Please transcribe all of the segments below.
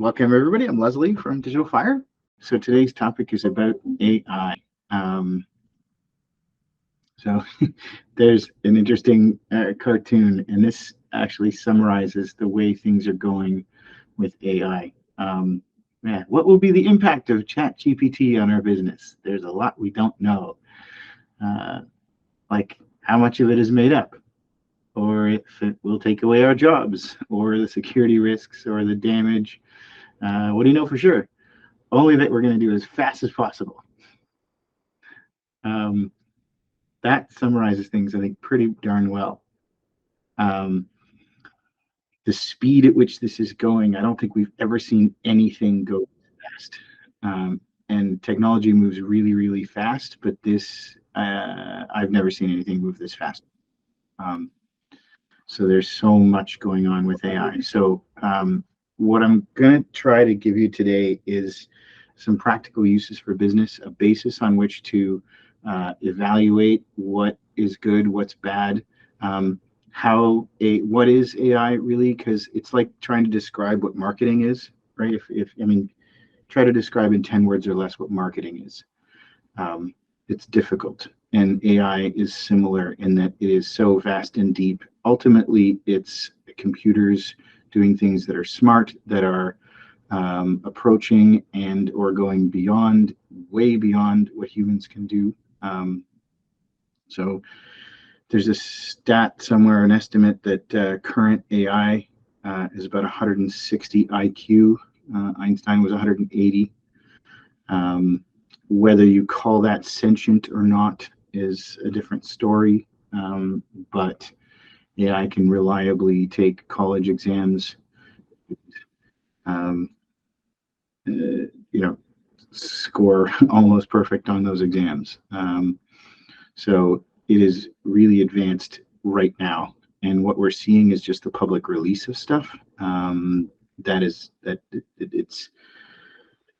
Welcome everybody. I'm Leslie from Digital Fire. So today's topic is about AI. Um, so there's an interesting cartoon, and this actually summarizes the way things are going with AI. Yeah, what will be the impact of ChatGPT on our business? There's a lot we don't know, uh, like how much of it is made up, or if it will take away our jobs, or the security risks, or the damage. What do you know for sure? Only that we're going to do as fast as possible. Um, that summarizes things, I think, pretty darn well. Um, the speed at which this is going, I don't think we've ever seen anything go fast. And technology moves really, really fast, but I've never seen anything move this fast. Um, so there's so much going on with AI. So what I'm going to try to give you today is some practical uses for business, a basis on which to evaluate what is good, what's bad, what is AI really? Because it's like trying to describe what marketing is, right? If I mean, try to describe in 10 words or less what marketing is. It's difficult, and AI is similar in that it is so vast and deep. Ultimately, it's computers doing things that are smart, that are approaching and or going beyond, way beyond what humans can do. So there's a stat somewhere, an estimate that current AI is about 160 IQ. Einstein was 180. Whether you call that sentient or not is a different story, but AI can reliably take college exams, um, you know, score almost perfect on those exams. So it is really advanced right now, and what we're seeing is just the public release of stuff. It's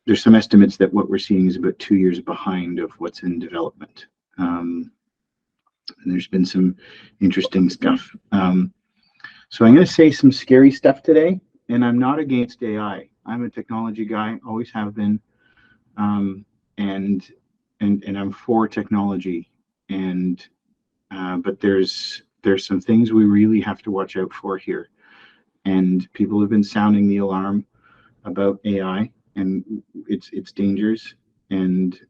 there's some estimates that what we're seeing is about 2 years behind of what's in development. And there's been some interesting stuff. So I'm going to say some scary stuff today, and I'm not against AI. I'm a technology guy, always have been, and I'm for technology. And but there's some things we really have to watch out for here. And people have been sounding the alarm about AI and its dangers. And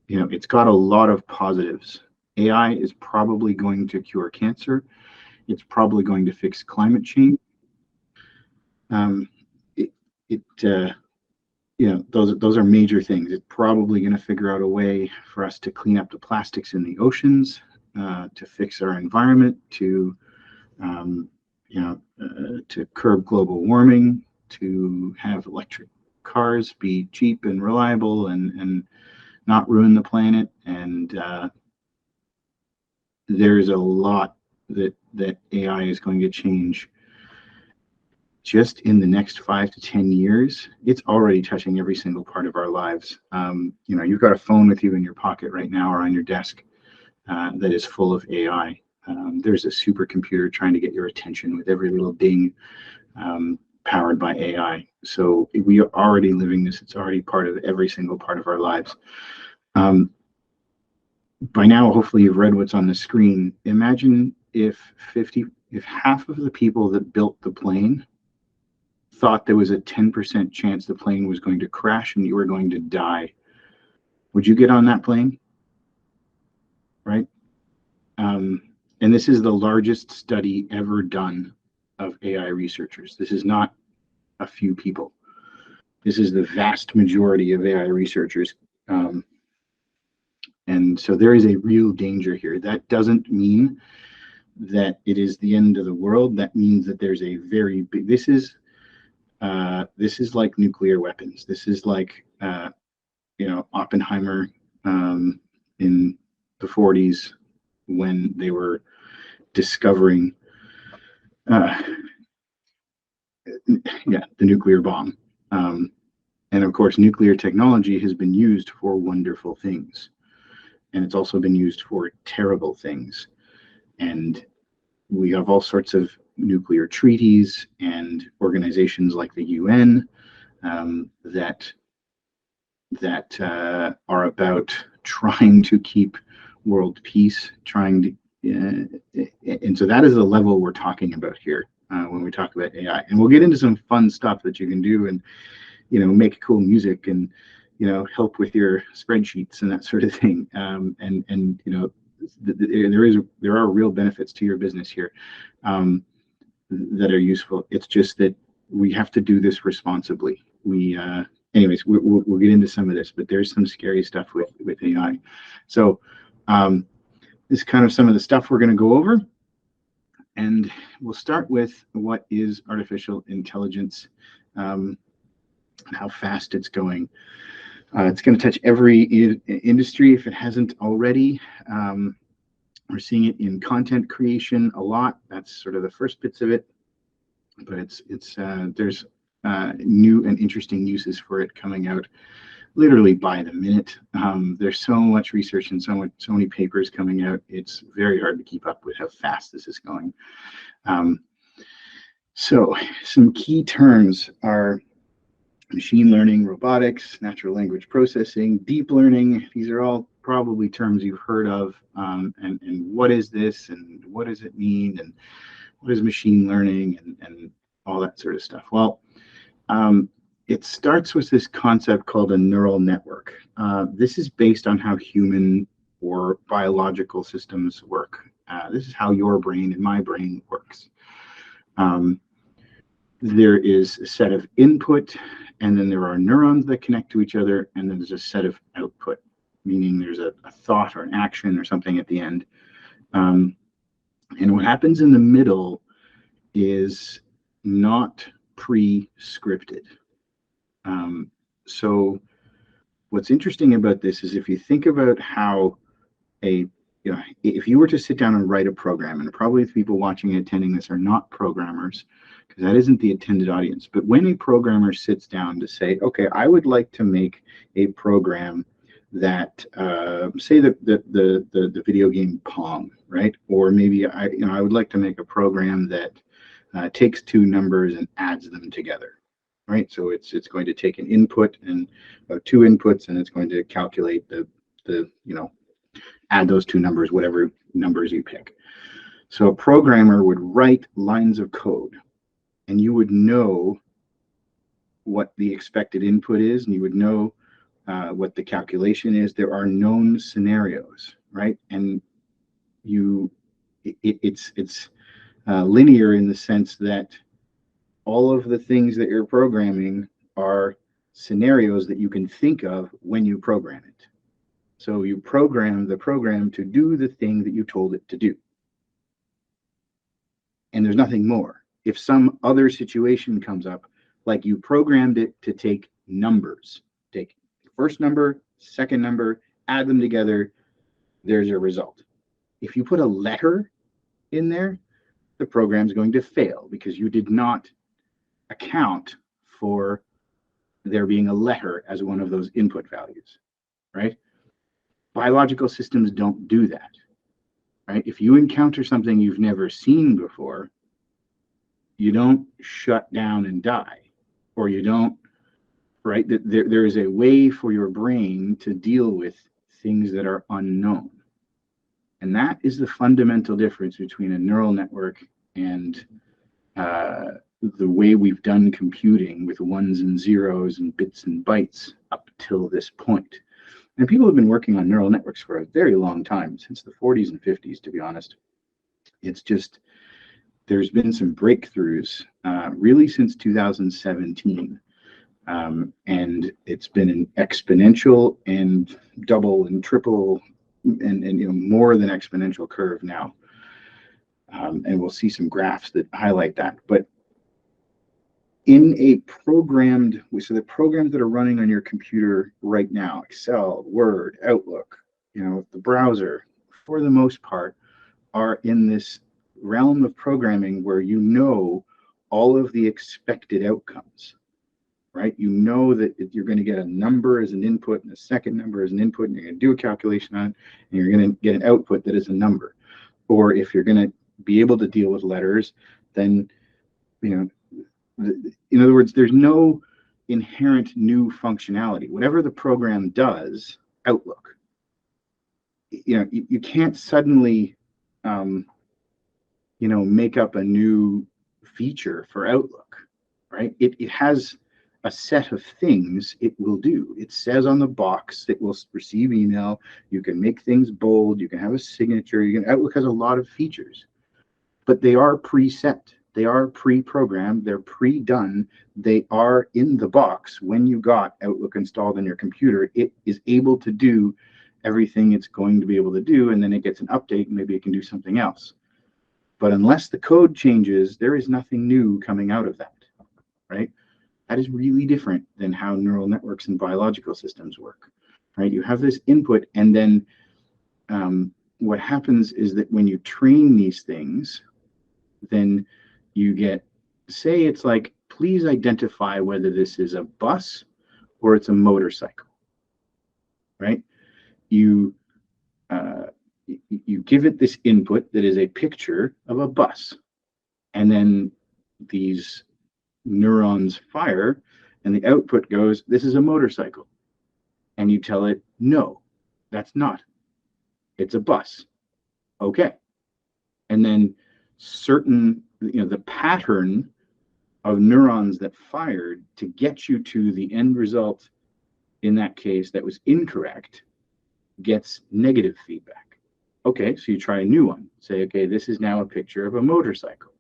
it's got a lot of positives. AI is probably going to cure cancer. It's probably going to fix climate change. Um, it, it those are major things. It's probably going to figure out a way for us to clean up the plastics in the oceans, to fix our environment, um, to curb global warming, to have electric cars be cheap and reliable and not ruin the planet. And there's a lot that AI is going to change just in the next 5 to 10 years. It's already touching every single part of our lives. You've got a phone with you in your pocket right now or on your desk that is full of AI. There's a supercomputer trying to get your attention with every little ding, powered by AI. So we are already living this. It's already part of every single part of our lives. By now, hopefully you've read what's on the screen. Imagine if half of the people that built the plane thought there was a 10% chance the plane was going to crash and you were going to die. Would you get on that plane? Right? And this is the largest study ever done of AI researchers. This is not a few people. This is the vast majority of AI researchers. And so there is a real danger here. That doesn't mean that it is the end of the world. That means that there's a very big, this is like nuclear weapons. This is like, Oppenheimer in the 40s when they were discovering the nuclear bomb. And of course, nuclear technology has been used for wonderful things, and it's also been used for terrible things. And We have all sorts of nuclear treaties and organizations like the UN that are about trying to keep world peace, trying to, and so that is the level we're talking about here when we talk about AI. And we'll get into some fun stuff that you can do, and make cool music, and help with your spreadsheets and that sort of thing. And there are real benefits to your business here that are useful. It's just that we have to do this responsibly. Anyways, we'll get into some of this, but there's some scary stuff with AI. So this is kind of some of the stuff we're going to go over, and we'll start with what is artificial intelligence, and how fast it's going. It's going to touch every industry if it hasn't already. We're seeing it in content creation a lot. That's sort of the first bits of it, but there's new and interesting uses for it coming out literally by the minute. There's so much research and so many papers coming out. It's very hard to keep up with how fast this is going. So some key terms are machine learning, robotics, natural language processing, deep learning. These are all probably terms you've heard of. And what is this, and what does it mean, and what is machine learning, and all that sort of stuff. Well, it starts with this concept called a neural network. This is based on how human or biological systems work. This is how your brain and my brain works. There is a set of input, and then there are neurons that connect to each other, and then there's a set of output, meaning there's a thought or an action or something at the end. And what happens in the middle is not pre-scripted. So what's interesting about this is if you think about how if you were to sit down and write a program, and probably the people watching and attending this are not programmers, because that isn't the intended audience. But when a programmer sits down to say, okay, I would like to make a program that, say the video game Pong, right? Or maybe I would like to make a program that takes two numbers and adds them together, right? So it's going to take an input and two inputs, and it's going to calculate the add those two numbers, whatever numbers you pick. So a programmer would write lines of code, and you would know what the expected input is, and you would know what the calculation is. There are known scenarios, right? And it's linear in the sense that all of the things that you're programming are scenarios that you can think of when you program it. So you program the program to do the thing that you told it to do. And there's nothing more. If some other situation comes up, like you programmed it to take numbers, take first number, second number, add them together, there's a result. If you put a letter in there, the program's going to fail because you did not account for there being a letter as one of those input values, right? Biological systems don't do that, right? If you encounter something you've never seen before, you don't shut down and die, or you don't, right? There is a way for your brain to deal with things that are unknown. And that is the fundamental difference between a neural network and the way we've done computing with ones and zeros and bits and bytes up till this point. And people have been working on neural networks for a very long time, since the 40s and 50s, to be honest. It's just, there's been some breakthroughs really since 2017. And it's been an exponential and double and triple and more than exponential curve now. And we'll see some graphs that highlight that. But in a programmed, so the programs that are running on your computer right now, Excel, Word, Outlook, the browser, for the most part, are in this realm of programming where all of the expected outcomes, right? You know that you're going to get a number as an input and a second number as an input, and you're going to do a calculation on it, and you're going to get an output that is a number. Or if you're going to be able to deal with letters, then, you know, in other words, there's no inherent new functionality. Whatever the program does, Outlook, you know, you can't suddenly, you know, make up a new feature for Outlook, right? It has a set of things it will do. It says on the box it will receive email. You can make things bold. You can have a signature. Outlook has a lot of features, but they are preset. They are pre-programmed. They're pre-done. They are in the box. When you got Outlook installed on your computer, it is able to do everything it's going to be able to do, and then it gets an update, and maybe it can do something else. But unless the code changes, there is nothing new coming out of that, right? That is really different than how neural networks and biological systems work, right? You have this input, and then what happens is that when you train these things, then you get, say it's like, please identify whether this is a bus or it's a motorcycle, right? You give it this input that is a picture of a bus, and then these neurons fire, and the output goes, this is a motorcycle. And you tell it, no, that's not. It's a bus. Okay. And then certain, you know, the pattern of neurons that fired to get you to the end result, in that case that was incorrect, gets negative feedback. Okay, so you try a new one. Say, okay, this is now a picture of a motorcycle.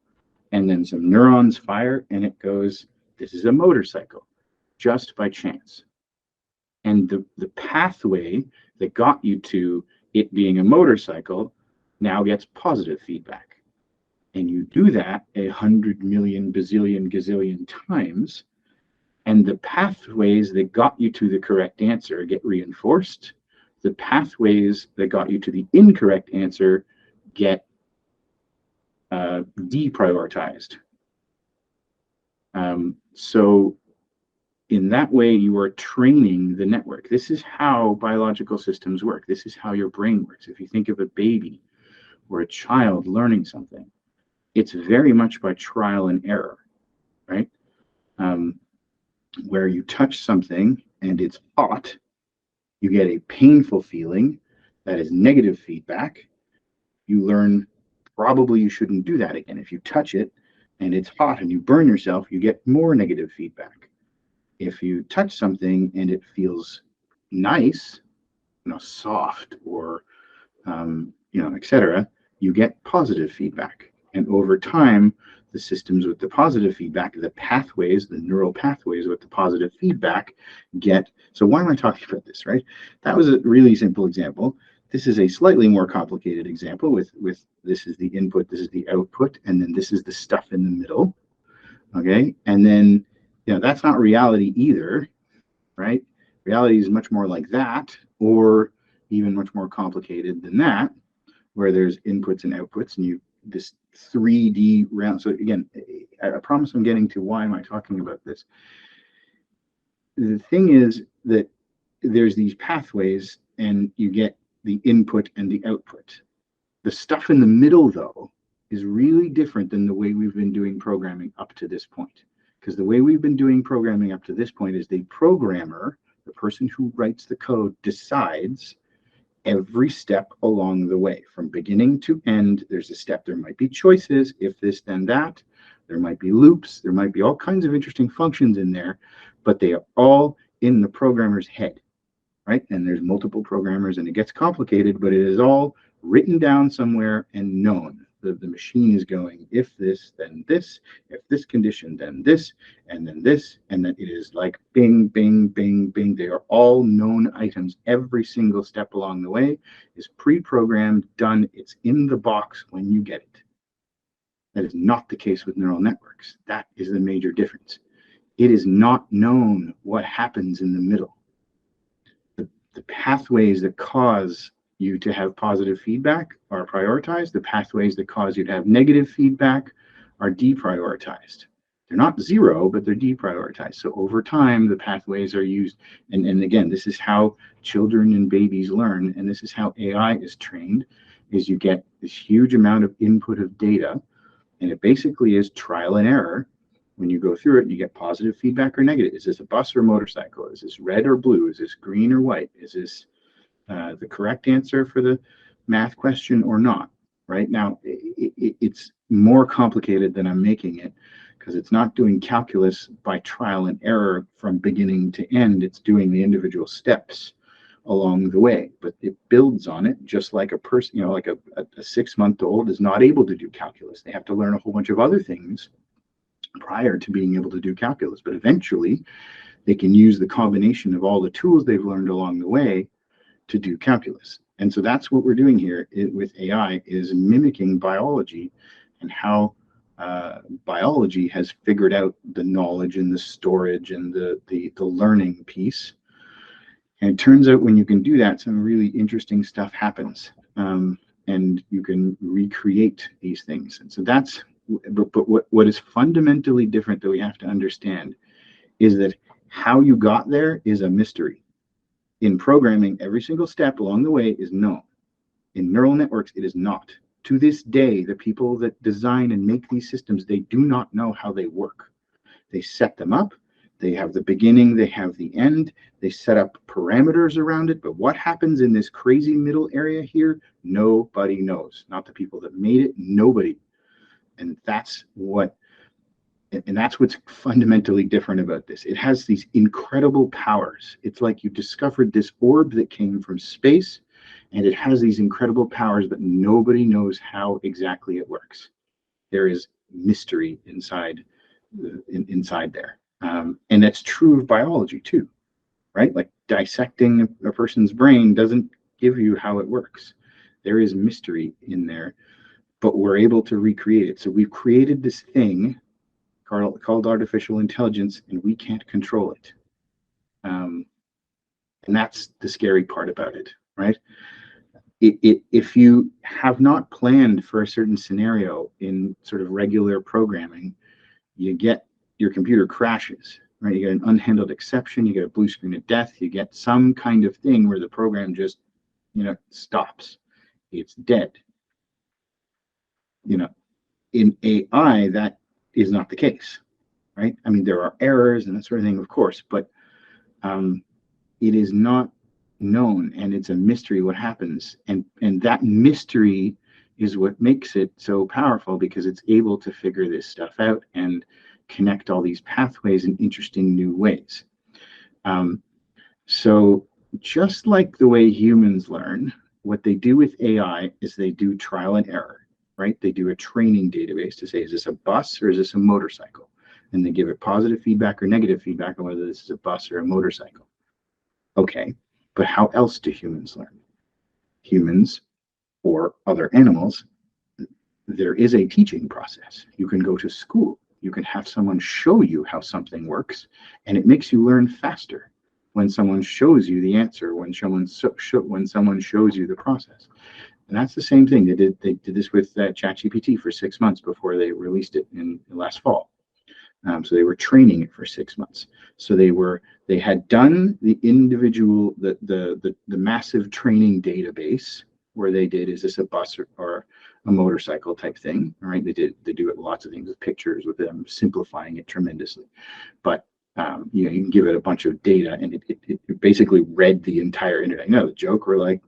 And then some neurons fire, and it goes, this is a motorcycle, just by chance. And the pathway that got you to it being a motorcycle now gets positive feedback. And you do that 100 million, bazillion, gazillion times, and the pathways that got you to the correct answer get reinforced. The pathways that got you to the incorrect answer get deprioritized. So in that way, you are training the network. This is how biological systems work. This is how your brain works. If you think of a baby or a child learning something, it's very much by trial and error, right? Where you touch something and it's hot, you get a painful feeling that is negative feedback. You learn probably you shouldn't do that again. If you touch it and it's hot and you burn yourself, you get more negative feedback. If you touch something and it feels nice, you know, soft, or you know, etc., you get positive feedback. And over time, the systems with the positive feedback, the pathways, the neural pathways with the positive feedback get. So why am I talking about this, right? That was a really simple example. This is a slightly more complicated example with this is the input, this is the output, and then this is the stuff in the middle. Okay, and then, you know, that's not reality either, right? Reality is much more like that, or even much more complicated than that, where there's inputs and outputs, and you this 3D round. So again, I promise I'm getting to why am I talking about this. The thing is that there's these pathways, and you get the input and the output. The stuff in the middle, though, is really different than the way we've been doing programming up to this point. Because the way we've been doing programming up to this point is the programmer, the person who writes the code, decides every step along the way, from beginning to end. There's a step, there might be choices, if this, then that. There might be loops, there might be all kinds of interesting functions in there, but they are all in the programmer's head, right? And there's multiple programmers, and it gets complicated, but it is all written down somewhere and known. The machine is going, if this, then this, if this condition, then this, and then this, and then it is like bing, bing, bing, bing. They are all known items. Every single step along the way is pre-programmed, done. It's in the box when you get it. That is not the case with neural networks. That is the major difference. It is not known what happens in the middle. The pathways that cause you to have positive feedback are prioritized. The pathways that cause you to have negative feedback are deprioritized. They're not zero, but they're deprioritized. So over time, the pathways are used. And again, this is how children and babies learn, and this is how AI is trained. is you get this huge amount of input of data, and it basically is trial and error. When you go through it, you get positive feedback or negative. Is this a bus or a motorcycle? Is this red or blue? Is this green or white? Is this the correct answer for the math question or not? Right now, it's more complicated than I'm making it, because it's not doing calculus by trial and error from beginning to end. It's doing the individual steps along the way, but it builds on it, just like a person, like a 6-month-old is not able to do calculus. They have to learn a whole bunch of other things prior to being able to do calculus, but eventually they can use the combination of all the tools they've learned along the way to do calculus. And so that's what we're doing here with AI, is mimicking biology and how biology has figured out the knowledge and the storage and the learning piece. And it turns out when you can do that, some really interesting stuff happens, and you can recreate these things. And so that's, but what is fundamentally different that we have to understand is that how you got there is a mystery. In programming, every single step along the way is known. In neural networks, it is not. To this day, the people that design and make these systems, they do not know how they work. They set them up. They have the beginning, they have the end, they set up parameters around it, but what happens in this crazy middle area here, nobody knows. Not the people that made it, nobody. And that's what's fundamentally different about this. It has these incredible powers. It's like you discovered this orb that came from space, and it has these incredible powers, but nobody knows how exactly it works. There is mystery inside there. And that's true of biology too, right? Like dissecting a person's brain doesn't give you how it works. There is mystery in there, but we're able to recreate it. So we've created this thing called artificial intelligence, and we can't control it. And that's the scary part about it, right? If you have not planned for a certain scenario in sort of regular programming, your computer crashes, right? You get an unhandled exception, you get a blue screen of death, you get some kind of thing where the program just, stops. It's dead. In AI, that is not the case, right? I mean, there are errors and that sort of thing, of course, but it is not known, and it's a mystery what happens. And that mystery is what makes it so powerful, because it's able to figure this stuff out and connect all these pathways in interesting new ways. So just like the way humans learn, what they do with AI is they do trial and error, right? They do a training database to say, is this a bus or is this a motorcycle? And they give it positive feedback or negative feedback on whether this is a bus or a motorcycle. Okay, but how else do humans learn? Humans or other animals, there is a teaching process. You can go to school. You can have someone show you how something works, and it makes you learn faster when someone shows you the answer, when someone shows you the process. And that's the same thing. They did this with ChatGPT for 6 months before they released it in last fall. So they were training it for 6 months. So they had done the individual, the massive training database, where they did, is this a bus or a motorcycle type thing, right? They do it lots of things with pictures, with them simplifying it tremendously. But you can give it a bunch of data, and it basically read the entire internet. The joke where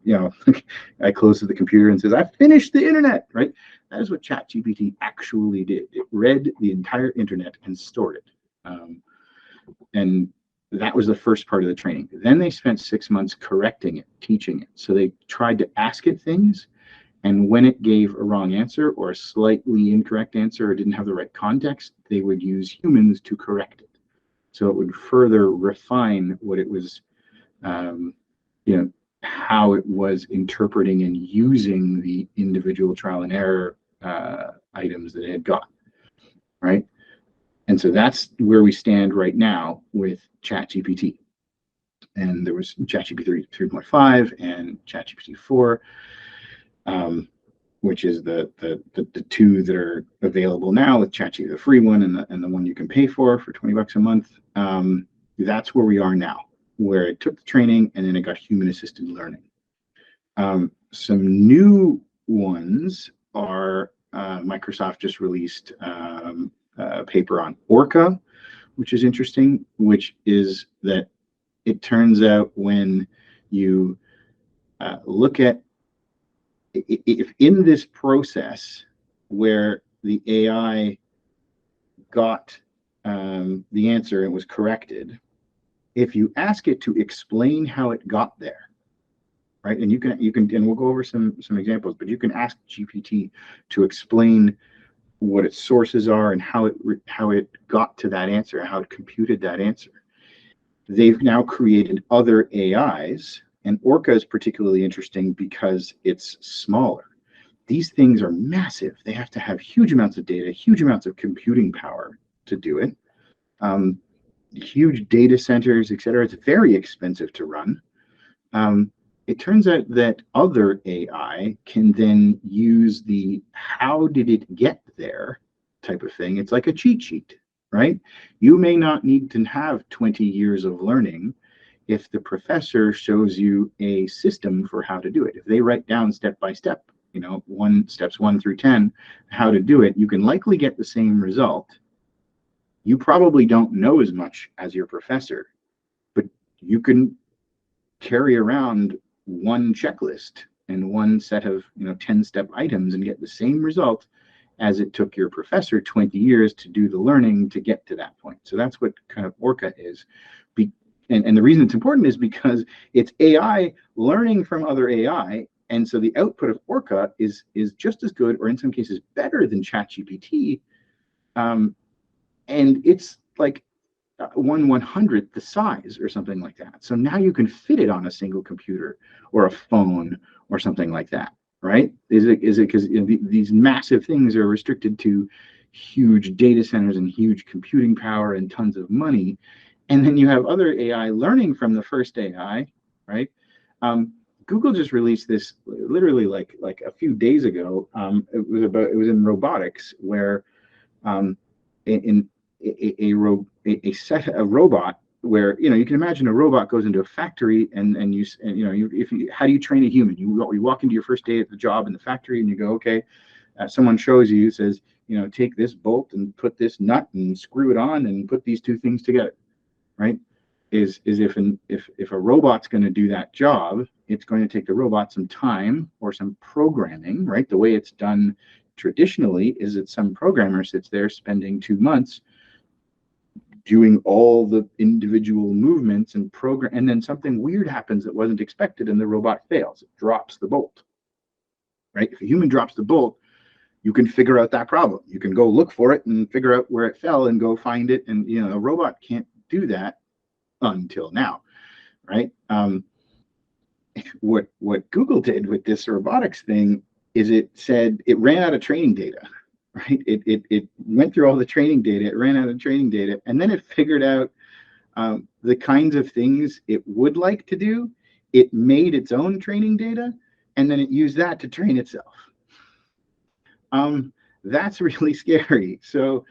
I closes the computer and says, I finished the internet, right? That is what ChatGPT actually did. It read the entire internet and stored it. And that was the first part of the training. Then they spent 6 months correcting it, teaching it. So they tried to ask it things, and when it gave a wrong answer or a slightly incorrect answer or didn't have the right context, they would use humans to correct it. So it would further refine what it was, how it was interpreting and using the individual trial and error items that it had got, right? And so that's where we stand right now with ChatGPT. And there was ChatGPT 3.5 and ChatGPT 4, which is the two that are available now, with ChatGPT, the free one, and the one you can pay for $20 a month. That's where we are now, where it took the training and then it got human assisted learning. Some new ones are Microsoft just released a paper on Orca, which is interesting, which is that it turns out when you look at if in this process where the AI got the answer and was corrected, if you ask it to explain how it got there, right? And you can, and we'll go over some examples, but you can ask GPT to explain what its sources are and how it got to that answer, how it computed that answer. They've now created other AIs, and Orca is particularly interesting because it's smaller. These things are massive. They have to have huge amounts of data, huge amounts of computing power to do it. Huge data centers, etc. It's very expensive to run. It turns out that other AI can then use the how did it get there type of thing. It's like a cheat sheet, right? You may not need to have 20 years of learning if the professor shows you a system for how to do it. If they write down step by step, you know, steps 1 through 10, how to do it, you can likely get the same result. You probably don't know as much as your professor, but you can carry around one checklist and one set of 10-step items and get the same result as it took your professor 20 years to do the learning to get to that point. So that's what kind of Orca is. And the reason it's important is because it's AI learning from other AI, and so the output of Orca is just as good, or in some cases better, than ChatGPT. And it's like 1/100th the size or something like that. So now you can fit it on a single computer or a phone or something like that, right? Is it because these massive things are restricted to huge data centers and huge computing power and tons of money, and then you have other AI learning from the first AI, right? Google just released this literally like a few days ago. It was in robotics, where in a robot where you can imagine a robot goes into a factory and how do you train a human? You walk into your first day at the job in the factory and you go, okay, someone shows you, says, take this bolt and put this nut and screw it on and put these two things together, right? Is if a robot's going to do that job, it's going to take the robot some time or some programming, right? The way it's done traditionally is that some programmer sits there spending 2 months doing all the individual movements and program, and then something weird happens that wasn't expected and the robot fails. It drops the bolt, right? If a human drops the bolt, you can figure out that problem. You can go look for it and figure out where it fell and go find it. And a robot can't do that until now, right? What Google did with this robotics thing is it said it ran out of training data, right? It went through all the training data, it ran out of training data, and then it figured out the kinds of things it would like to do. It made its own training data, and then it used that to train itself. That's really scary. So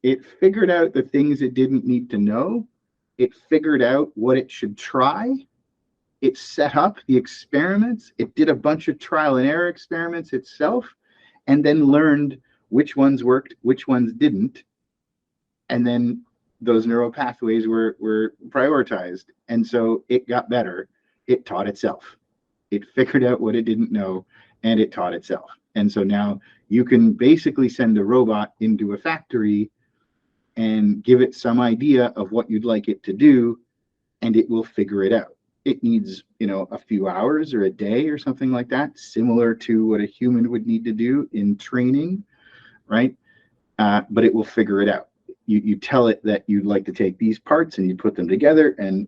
it figured out the things it didn't need to know. It figured out what it should try. It set up the experiments. It did a bunch of trial and error experiments itself, and then learned which ones worked, which ones didn't. And then those neural pathways were prioritized. And so it got better. It taught itself. It figured out what it didn't know, and it taught itself. And so now you can basically send a robot into a factory and give it some idea of what you'd like it to do, and it will figure it out. It needs, a few hours or a day or something like that, similar to what a human would need to do in training, right? But it will figure it out. You tell it that you'd like to take these parts and you put them together, and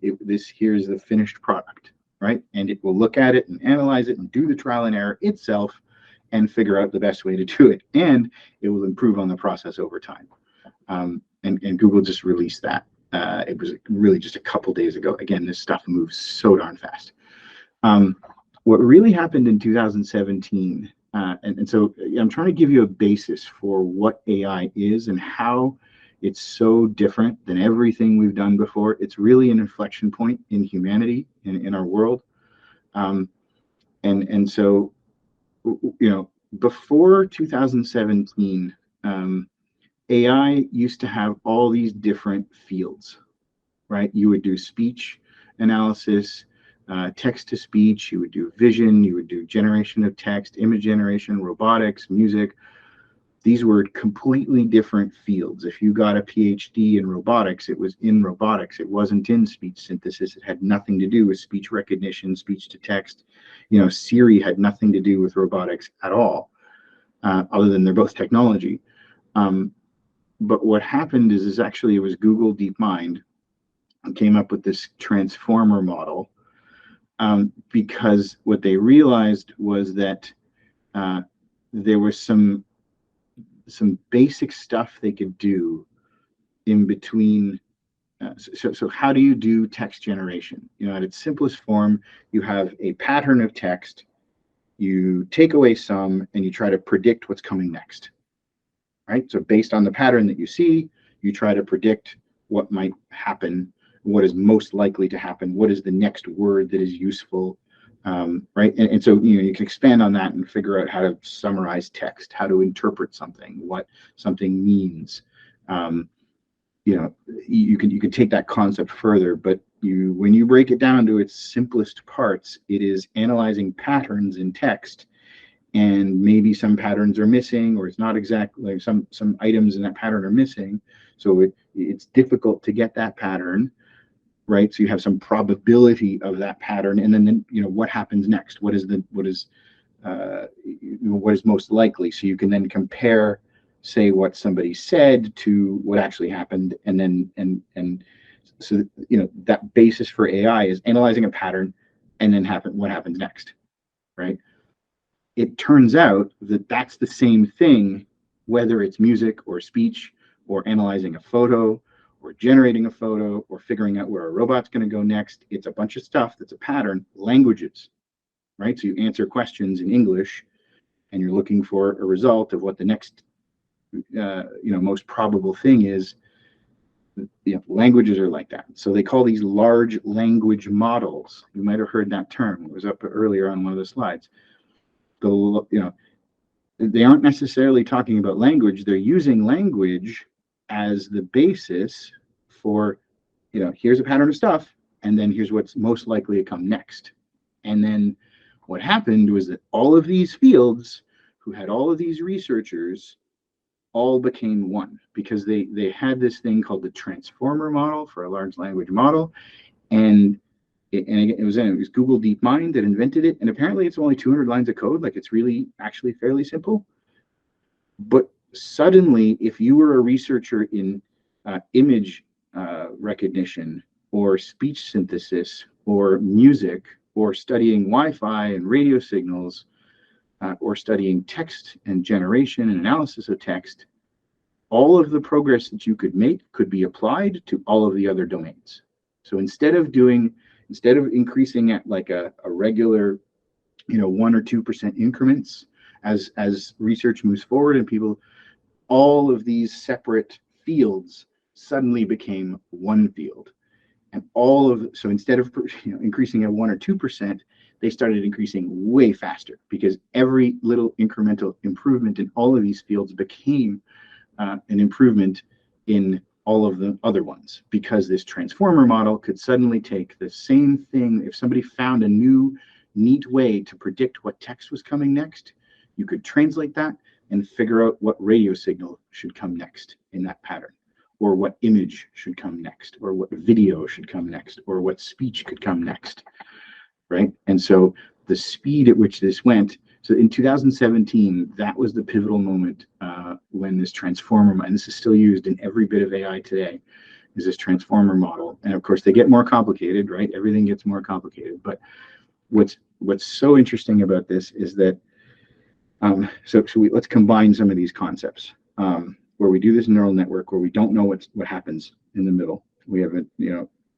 here's the finished product, right? And it will look at it and analyze it and do the trial and error itself and figure out the best way to do it. And it will improve on the process over time. And Google just released that. It was really just a couple days ago. Again, this stuff moves so darn fast. What really happened in 2017, and so I'm trying to give you a basis for what AI is and how it's so different than everything we've done before. It's really an inflection point in humanity, in our world. And so, before 2017, AI used to have all these different fields, right? You would do speech analysis, text to speech, you would do vision, you would do generation of text, image generation, robotics, music. These were completely different fields. If you got a PhD in robotics, it was in robotics. It wasn't in speech synthesis. It had nothing to do with speech recognition, speech to text. You know, Siri had nothing to do with robotics at all, other than they're both technology. But what happened is actually it was Google DeepMind came up with this transformer model, because what they realized was that there was some basic stuff they could do in between. So how do you do text generation? You know, at its simplest form, you have a pattern of text, you take away some, and you try to predict what's coming next, right? So based on the pattern that you see, you try to predict what might happen, what is most likely to happen, what is the next word that is useful, right? And so, you know, you can expand on that and figure out how to summarize text, how to interpret something, what something means. You know, you can take that concept further, but when you break it down to its simplest parts, it is analyzing patterns in text, and maybe some patterns are missing, or it's not exactly like some items in that pattern are missing, so it's difficult to get that pattern right. So you have some probability of that pattern, and then you know what happens next, what is most likely, so you can then compare, say, what somebody said to what actually happened, and then so you know that basis for AI is analyzing a pattern and then what happens next, right? It turns out that that's the same thing, whether it's music or speech or analyzing a photo or generating a photo or figuring out where a robot's going to go next. It's a bunch of stuff that's a pattern. Languages, right? So you answer questions in English and you're looking for a result of what the next most probable thing is. You know, languages are like that. So they call these large language models. You might have heard that term. It was up earlier on one of the slides. They aren't necessarily talking about language. They're using language as the basis for, you know, here's a pattern of stuff, and then here's what's most likely to come next. And then what happened was that all of these fields, who had all of these researchers, all became one, because they had this thing called the transformer model for a large language model, and it was Google DeepMind that invented it, and apparently it's only 200 lines of code, like it's really actually fairly simple. But suddenly, if you were a researcher in image recognition or speech synthesis or music or studying Wi-Fi and radio signals, or studying text and generation and analysis of text, all of the progress that you could make could be applied to all of the other domains. So instead of increasing at like a regular, 1 or 2% increments as research moves forward, and all of these separate fields suddenly became one field. And so instead of increasing at 1 or 2%, they started increasing way faster, because every little incremental improvement in all of these fields became an improvement in all of the other ones, because this transformer model could suddenly take the same thing. If somebody found a new neat way to predict what text was coming next, you could translate that and figure out what radio signal should come next in that pattern, or what image should come next, or what video should come next, or what speech could come next, right? And so the speed at which this went, so in 2017, that was the pivotal moment when this transformer, and this is still used in every bit of AI today, is this transformer model. And of course, they get more complicated, right? Everything gets more complicated. But what's so interesting about this is that, let's combine some of these concepts, where we do this neural network, where we don't know what happens in the middle. We have an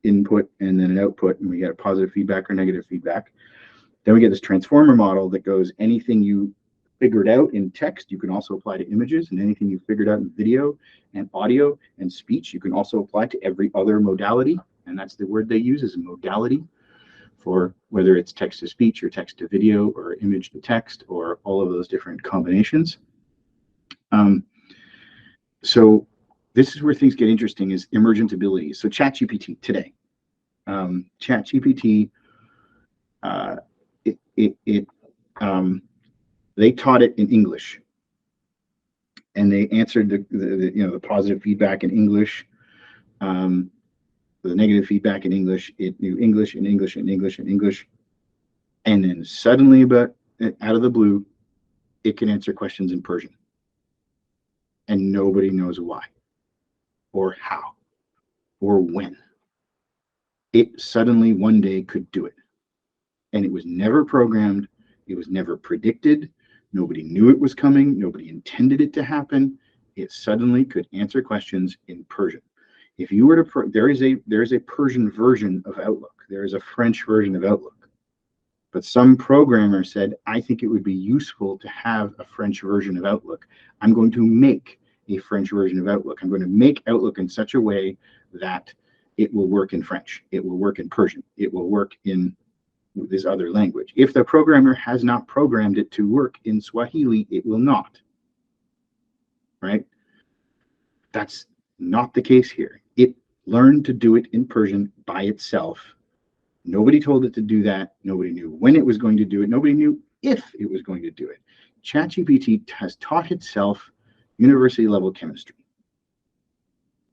input and then an output, and we get a positive feedback or negative feedback. Then we get this transformer model that goes, anything you figured out in text, you can also apply to images, and anything you figured out in video and audio and speech, you can also apply to every other modality. And that's the word they use, is a modality. for whether it's text to speech or text to video or image to text or all of those different combinations. So this is where things get interesting, is emergent abilities. So ChatGPT today, ChatGPT, they taught it in English, and they answered the positive feedback in English, the negative feedback in English. It knew English and English and English and English, and then suddenly, but out of the blue, it can answer questions in Persian, and nobody knows why, or how, or when. It suddenly one day could do it, and it was never programmed. It was never predicted. Nobody knew it was coming. Nobody intended it to happen. It suddenly could answer questions in Persian. If you were to, there is a Persian version of Outlook. There is a French version of Outlook. But some programmer said, I think it would be useful to have a French version of Outlook. I'm going to make a French version of Outlook. I'm going to make Outlook in such a way that it will work in French. It will work in Persian. It will work in this other language. If the programmer has not programmed it to work in Swahili, it will not. Right? That's not the case here. It learned to do it in Persian by itself. Nobody told it to do that. Nobody knew when it was going to do it. Nobody knew if it was going to do it. ChatGPT has taught itself university level chemistry.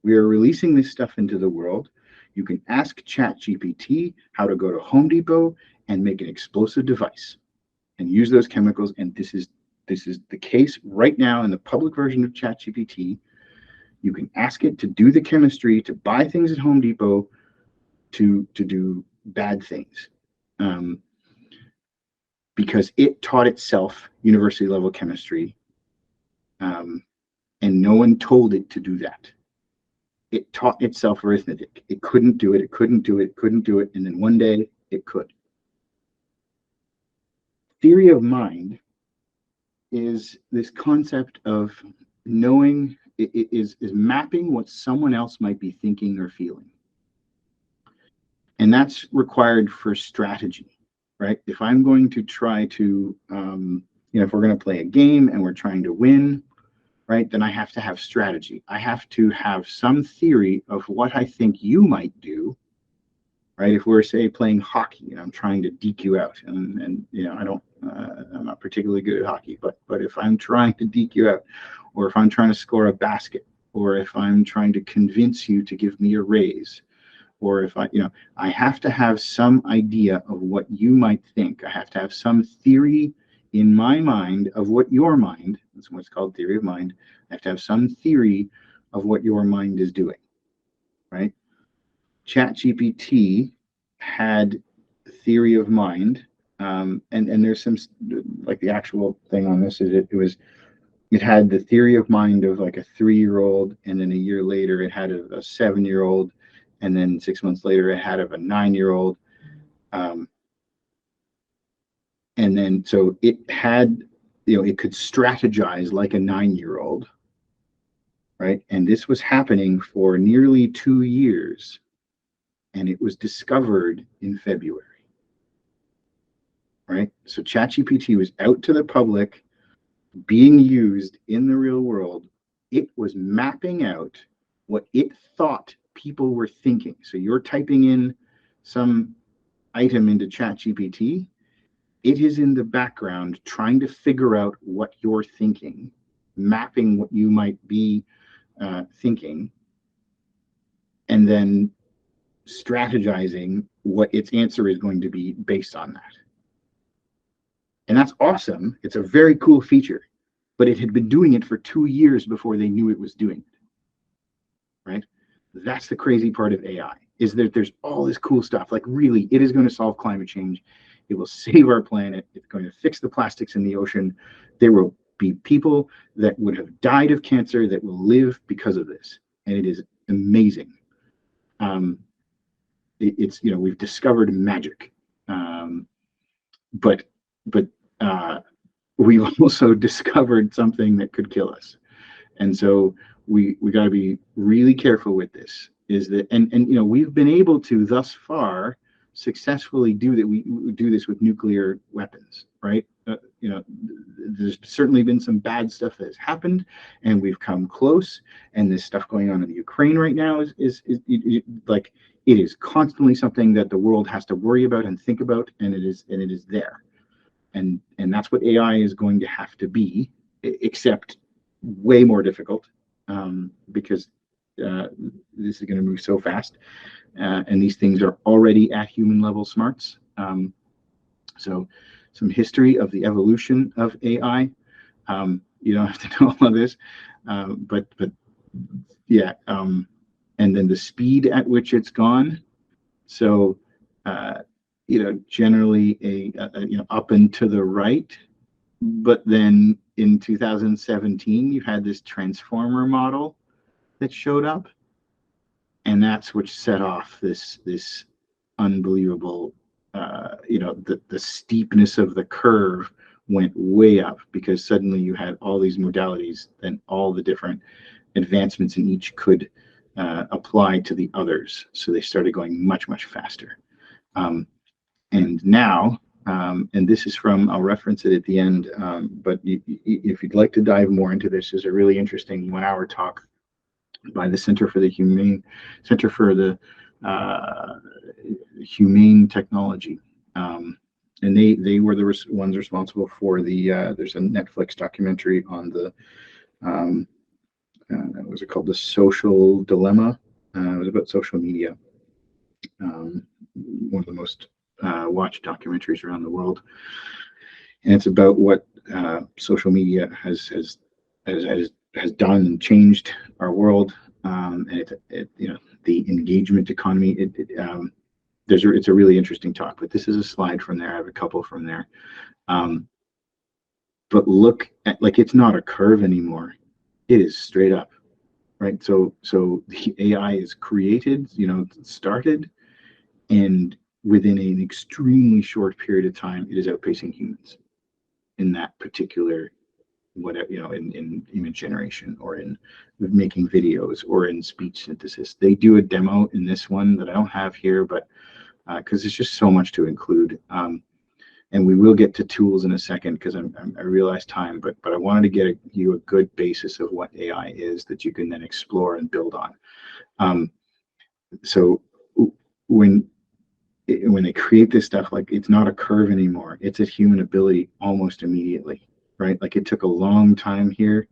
We are releasing this stuff into the world. You can ask ChatGPT how to go to Home Depot and make an explosive device and use those chemicals. And this is the case right now in the public version of ChatGPT. You can ask it to do the chemistry, to buy things at Home Depot, to do bad things, because it taught itself university level chemistry, and no one told it to do that. It taught itself arithmetic. It couldn't do it. It couldn't do it. Couldn't do it. And then one day it could. Theory of mind is this concept of knowing, is mapping what someone else might be thinking or feeling. And that's required for strategy, right? If I'm going to try to, if we're going to play a game and we're trying to win, right, then I have to have strategy. I have to have some theory of what I think you might do, right? If we're, say, playing hockey and I'm trying to deke you out, and I'm not particularly good at hockey, but if I'm trying to deke you out, or if I'm trying to score a basket, or if I'm trying to convince you to give me a raise, or if I have to have some idea of what you might think. I have to have some theory in my mind of what your mind, that's what's called theory of mind. I have to have some theory of what your mind is doing, right? ChatGPT had theory of mind, and there's some, like, the actual thing on this is it had the theory of mind of like a 3-year-old, and then a year later it had a 7-year-old, and then 6 months later it had of a 9-year-old, and then so it had, it could strategize like a 9-year-old, right? And this was happening for nearly 2 years, and it was discovered in February, right? So ChatGPT was out to the public, being used in the real world. It was mapping out what it thought people were thinking. So you're typing in some item into ChatGPT. It is in the background trying to figure out what you're thinking, mapping what you might be thinking, and then strategizing what its answer is going to be based on that. And that's awesome. It's a very cool feature, but it had been doing it for 2 years before they knew it was doing it, right? That's the crazy part of AI, is that there's all this cool stuff. Like, really, it is going to solve climate change. It will save our planet. It's going to fix the plastics in the ocean. There will be people that would have died of cancer that will live because of this. And it is amazing. It's, we've discovered magic. But we've also discovered something that could kill us. And so we got to be really careful with this, is that, and we've been able to thus far successfully do that. We do this with nuclear weapons, right? You know, there's certainly been some bad stuff that has happened, and we've come close. And this stuff going on in the Ukraine right now is like, it is constantly something that the world has to worry about and think about, and it is there. And that's what AI is going to have to be, except way more difficult, because this is going to move so fast, and these things are already at human level smarts. So some history of the evolution of AI. You don't have to know all of this, but yeah, and then the speed at which it's gone. So you know, generally you know, up and to the right. But then in 2017, you had this transformer model that showed up, and that's which set off this unbelievable, you know, the steepness of the curve went way up, because suddenly you had all these modalities and all the different advancements in each could apply to the others. So they started going much faster. And now, and this is from, I'll reference it at the end, but if you'd like to dive more into this, is a really interesting 1-hour talk by the Center for the Humane Technology. And they were the ones responsible for the, there's a Netflix documentary on the, what was it called? The Social Dilemma. It was about social media. One of the most watched documentaries around the world, and it's about what social media has done and changed our world, and it you know, the engagement economy. It's a really interesting talk, but this is a slide from there. I have a couple from there, but look at, like, it's not a curve anymore; it is straight up, right? So the AI is created, you know, started, and within an extremely short period of time, it is outpacing humans in that particular, whatever, you know, in image generation, or in making videos, or in speech synthesis. They do a demo in this one that I don't have here, but because it's just so much to include. And we will get to tools in a second, because I realize time, but I wanted to get you a good basis of what AI is that you can then explore and build on. So when they create this stuff, like, it's not a curve anymore, it's at human ability almost immediately, right? Like, it took a long time here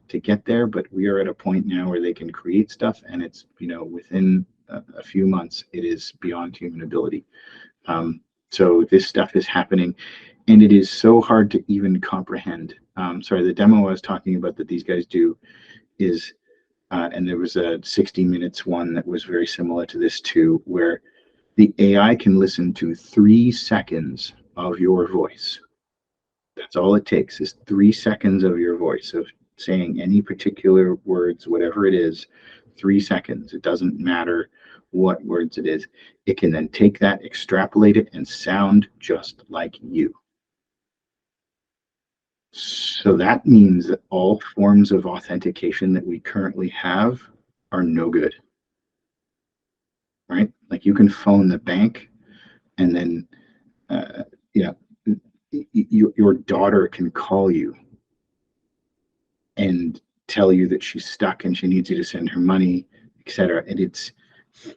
to get there, but we are at a point now where they can create stuff, and it's, you know, within a few months, it is beyond human ability. So this stuff is happening, and it is so hard to even comprehend. Sorry, the demo I was talking about that these guys do is, and there was a 60 Minutes one that was very similar to this too, where the AI can listen to 3 seconds of your voice. That's all it takes, is 3 seconds of your voice, of saying any particular words, whatever it is, 3 seconds. It doesn't matter what words it is. It can then take that, extrapolate it, and sound just like you. So that means that all forms of authentication that we currently have are no good, right? Like, you can phone the bank, and then you know, your daughter can call you and tell you that she's stuck and she needs you to send her money, etc. And it's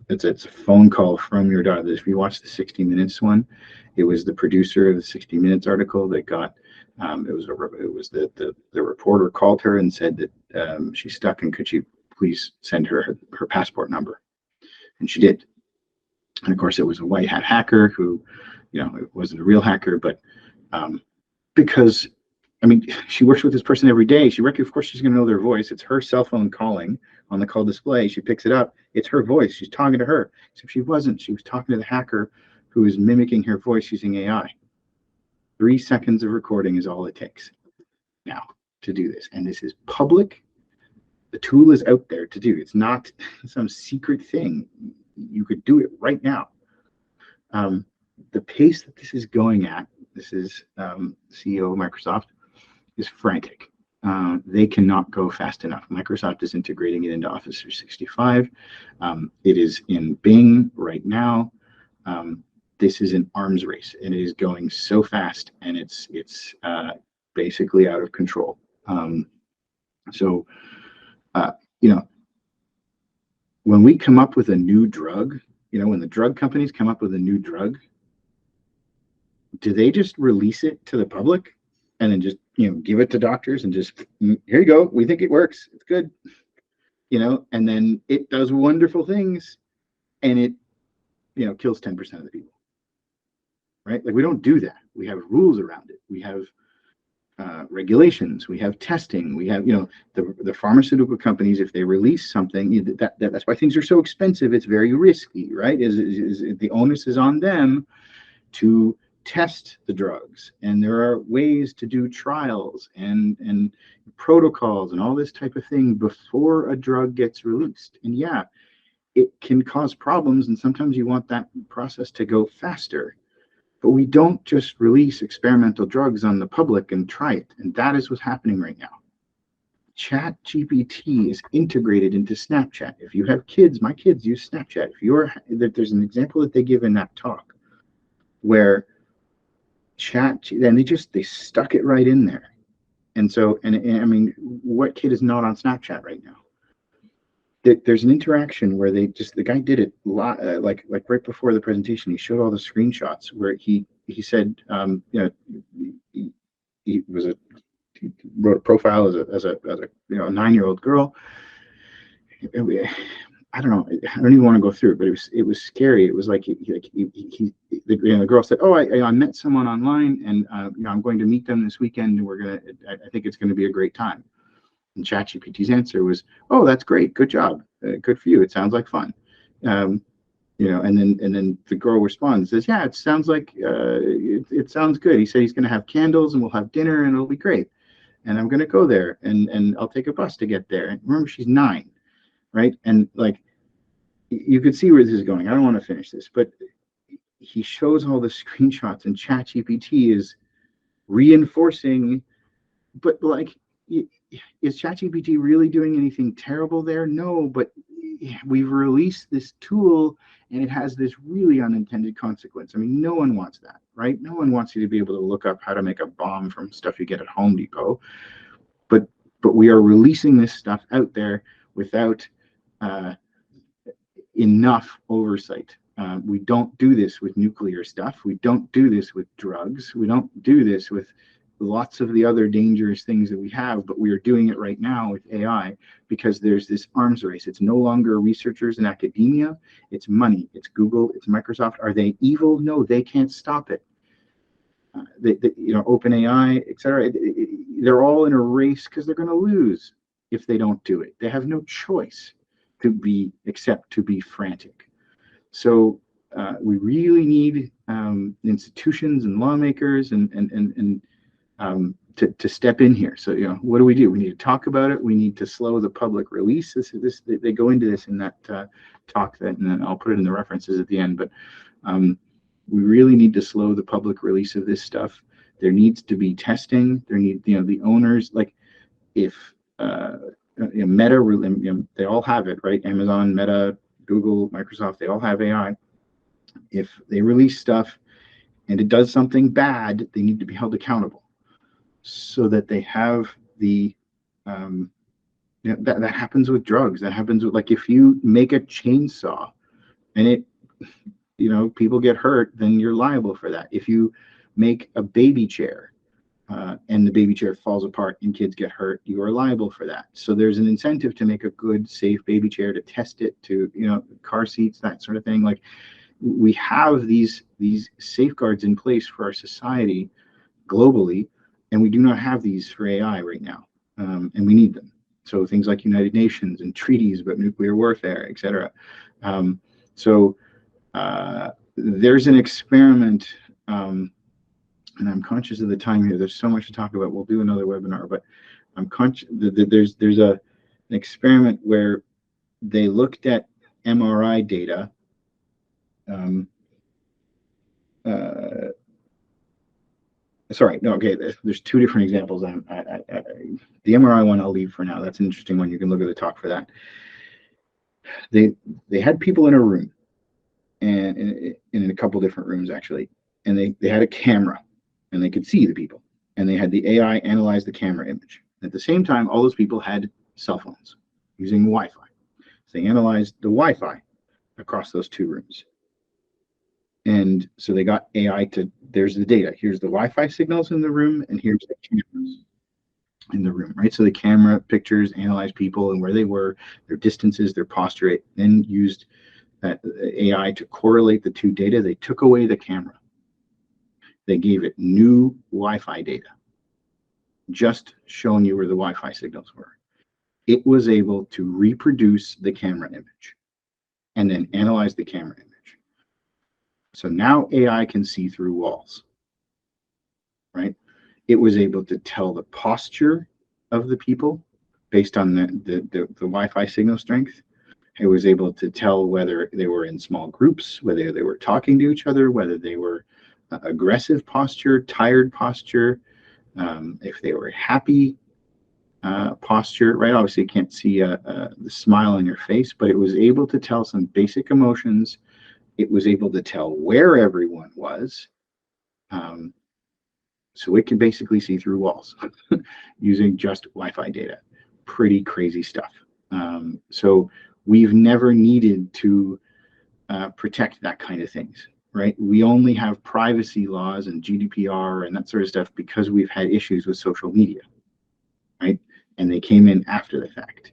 a phone call from your daughter. If you watch the 60 Minutes one, it was the producer of the 60 Minutes article that got, it was the reporter called her and said that she's stuck, and could she please send her passport number, and she did. And of course, it was a white hat hacker who, you know, it wasn't a real hacker, but because, I mean, she works with this person every day. Of course, she's going to know their voice. It's her cell phone calling on the call display. She picks it up. It's her voice. She's talking to her. Except she wasn't. She was talking to the hacker who is mimicking her voice using AI. 3 seconds of recording is all it takes now to do this. And this is public. The tool is out there to do. It's not some secret thing. You could do it right now. The pace that this is going at, this is CEO of Microsoft, is frantic. They cannot go fast enough. Microsoft is integrating it into Office 365. It is in Bing right now. this is an arms race, and it is going so fast, and it's basically out of control. So, you know, when we come up with a new drug, you know, when the drug companies come up with a new drug, do they just release it to the public and then just, you know, give it to doctors and just, here you go, we think it works, it's good, you know, and then it does wonderful things, and it, you know, kills 10% of the people, right? Like, we don't do that. We have rules around it. We have regulations. We have testing. We have, you know, the pharmaceutical companies, if they release something, that's why things are so expensive. It's very risky, right? Is the onus is on them to test the drugs, and there are ways to do trials and protocols and all this type of thing before a drug gets released. And yeah, it can cause problems, and sometimes you want that process to go faster. But we don't just release experimental drugs on the public and try it. And that is what's happening right now. ChatGPT is integrated into Snapchat. If you have kids, my kids use Snapchat. There's an example that they give in that talk where then they stuck it right in there. And so, and I mean, what kid is not on Snapchat right now? There's an interaction where the guy did it like right before the presentation. He showed all the screenshots where he said, you know, he wrote a profile as a you know, a 9-year-old girl. I don't know. I don't even want to go through it, but it was scary. It was like the girl said, "Oh, I met someone online, and you know, I'm going to meet them this weekend, and I think it's going to be a great time." And ChatGPT's answer was, "Oh, that's great. Good job. Good for you. It sounds like fun." You know, and then the girl responds, says, "Yeah, it sounds like it sounds good. He said he's going to have candles, and we'll have dinner, and it'll be great. And I'm going to go there, and I'll take a bus to get there." And remember, she's 9, right? And like, you could see where this is going. I don't want to finish this, but he shows all the screenshots, and ChatGPT is reinforcing. But like, is ChatGPT really doing anything terrible there? No, but we've released this tool, and it has this really unintended consequence. I mean, no one wants that, right? No one wants you to be able to look up how to make a bomb from stuff you get at Home Depot. But we are releasing this stuff out there without enough oversight. We don't do this with nuclear stuff. We don't do this with drugs. We don't do this with lots of the other dangerous things that we have, but we are doing it right now with AI because there's this arms race. It's no longer researchers and academia. It's money. It's Google. It's Microsoft. Are they evil? No, they can't stop it. You know, OpenAI, etc. They're all in a race because they're going to lose if they don't do it. They have no choice except to be frantic. So we really need institutions and lawmakers and to step in here. So, you know, what do? We need to talk about it. We need to slow the public release. They go into this in that talk, and then I'll put it in the references at the end. But we really need to slow the public release of this stuff. There needs to be testing. You know, the owners, like, if you know, Meta, you know, they all have it, right? Amazon, Meta, Google, Microsoft, they all have AI. If they release stuff and it does something bad, they need to be held accountable, so that they have the you know, that happens with drugs. That happens with, like, if you make a chainsaw and it, you know, people get hurt, then you're liable for that. If you make a baby chair and the baby chair falls apart and kids get hurt, you are liable for that. So there's an incentive to make a good, safe baby chair, to test it, to, you know, car seats, that sort of thing. Like, we have these safeguards in place for our society globally, and we do not have these for AI right now, and we need them. So things like United Nations and treaties about nuclear warfare, etc. So there's an experiment, and I'm conscious of the time here. There's so much to talk about. We'll do another webinar, but I'm conscious that there's an experiment where they looked at MRI data. Sorry, no, okay. There's 2 different examples. The MRI one I'll leave for now. That's an interesting one. You can look at the talk for that. They had people in a room, and in a couple different rooms actually, and they had a camera, and they could see the people, and they had the AI analyze the camera image. At the same time, all those people had cell phones using Wi-Fi. So they analyzed the Wi-Fi across those two rooms. And so they got AI to, there's the data. Here's the Wi-Fi signals in the room, and here's the cameras in the room, right? So the camera pictures analyzed people and where they were, their distances, their posture. It then used that AI to correlate the two data. They took away the camera. They gave it new Wi-Fi data, just showing you where the Wi-Fi signals were. It was able to reproduce the camera image and then analyze the camera image. So now AI can see through walls, right? It was able to tell the posture of the people based on the Wi-Fi signal strength. It was able to tell whether they were in small groups, whether they were talking to each other, whether they were aggressive posture, tired posture, if they were happy posture, right? Obviously, you can't see the smile on your face, but it was able to tell some basic emotions. It was able to tell where everyone was. So it can basically see through walls using just Wi-Fi data. Pretty crazy stuff. So we've never needed to protect that kind of things, right? We only have privacy laws and GDPR and that sort of stuff because we've had issues with social media, right? And they came in after the fact.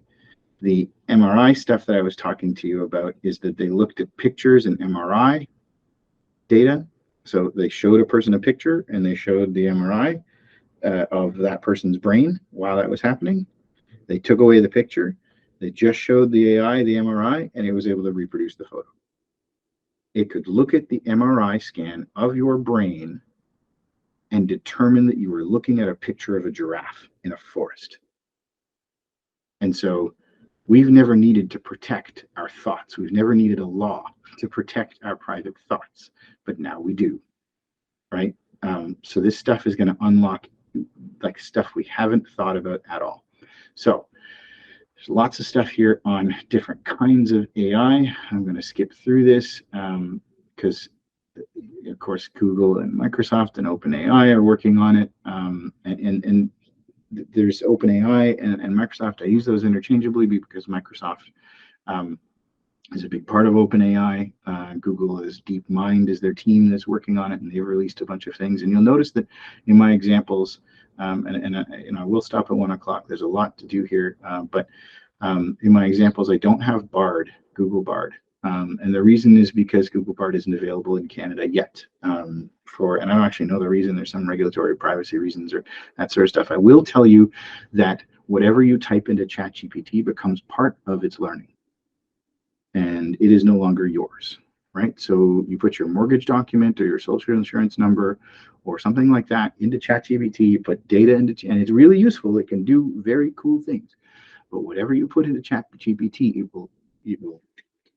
The MRI stuff that I was talking to you about is that they looked at pictures and MRI data. So they showed a person a picture and they showed the MRI of that person's brain while that was happening. They took away the picture. They just showed the AI, the MRI, and it was able to reproduce the photo. It could look at the MRI scan of your brain and determine that you were looking at a picture of a giraffe in a forest. And so we've never needed to protect our thoughts. We've never needed a law to protect our private thoughts, but now we do, right? So this stuff is going to unlock like stuff we haven't thought about at all. So there's lots of stuff here on different kinds of AI. I'm going to skip through this because, of course, Google and Microsoft and OpenAI are working on it. And there's OpenAI and Microsoft. I use those interchangeably because Microsoft is a big part of OpenAI. Google is DeepMind is their team that's working on it, and they've released a bunch of things. And you'll notice that in my examples, and I will stop at 1 o'clock. There's a lot to do here, but in my examples, I don't have Bard, Google Bard. And the reason is because Google Bard isn't available in Canada yet. And I don't actually know the reason. There's some regulatory privacy reasons or that sort of stuff. I will tell you that whatever you type into ChatGPT becomes part of its learning. And it is no longer yours, right? So you put your mortgage document or your social insurance number or something like that into ChatGPT, you put data into, and it's really useful. It can do very cool things. But whatever you put into ChatGPT, it will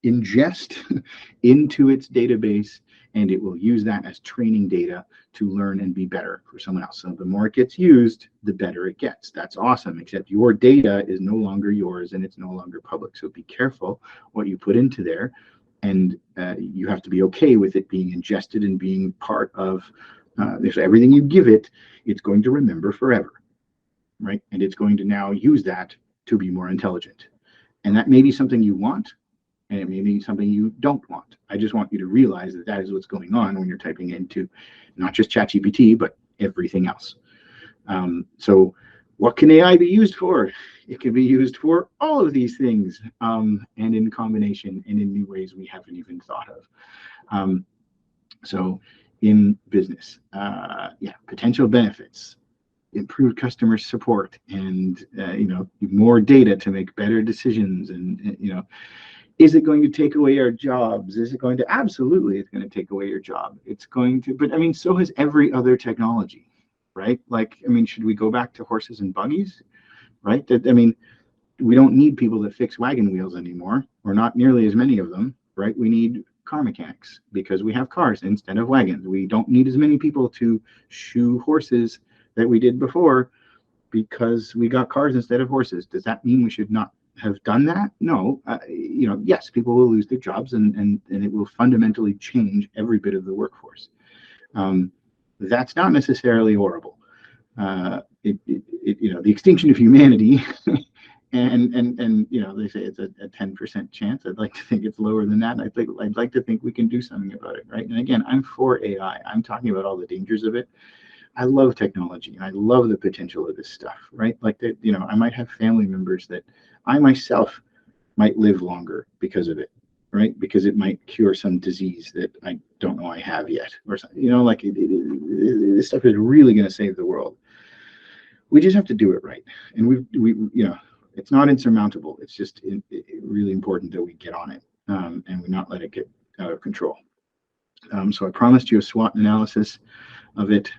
ingest into its database, and it will use that as training data to learn and be better for someone else. So the more it gets used, the better it gets. That's awesome, except your data is no longer yours and it's no longer public. So be careful what you put into there, and you have to be okay with it being ingested and being part of everything you give it. It's going to remember forever, right? And it's going to now use that to be more intelligent. And that may be something you want, and it may be something you don't want. I just want you to realize that that is what's going on when you're typing into not just ChatGPT, but everything else. So what can AI be used for? It can be used for all of these things, and in combination and in new ways we haven't even thought of. So in business, potential benefits, improved customer support, and more data to make better decisions, and is it going to take away our jobs? Is it going to? Absolutely, it's going to take away your job. It's going to, but I mean, so has every other technology, right? Like, I mean, should we go back to horses and buggies, right? I mean, we don't need people that fix wagon wheels anymore, or not nearly as many of them, right? We need car mechanics because we have cars instead of wagons. We don't need as many people to shoe horses that we did before because we got cars instead of horses. Does that mean we should not have done that? No. Yes, people will lose their jobs, and it will fundamentally change every bit of the workforce. That's not necessarily horrible. The extinction of humanity, and they say it's a 10% chance. I'd like to think it's lower than that. I'd like to think we can do something about it, right? And again, I'm for AI. I'm talking about all the dangers of it. I love technology and I love the potential of this stuff, right? Like that, I might have family members that I myself might live longer because of it, right? Because it might cure some disease that I don't know I have yet, or something. This stuff is really going to save the world. We just have to do it right, and it's not insurmountable. It's just really important that we get on it, and we not let it get out of control. So I promised you a SWOT analysis of it.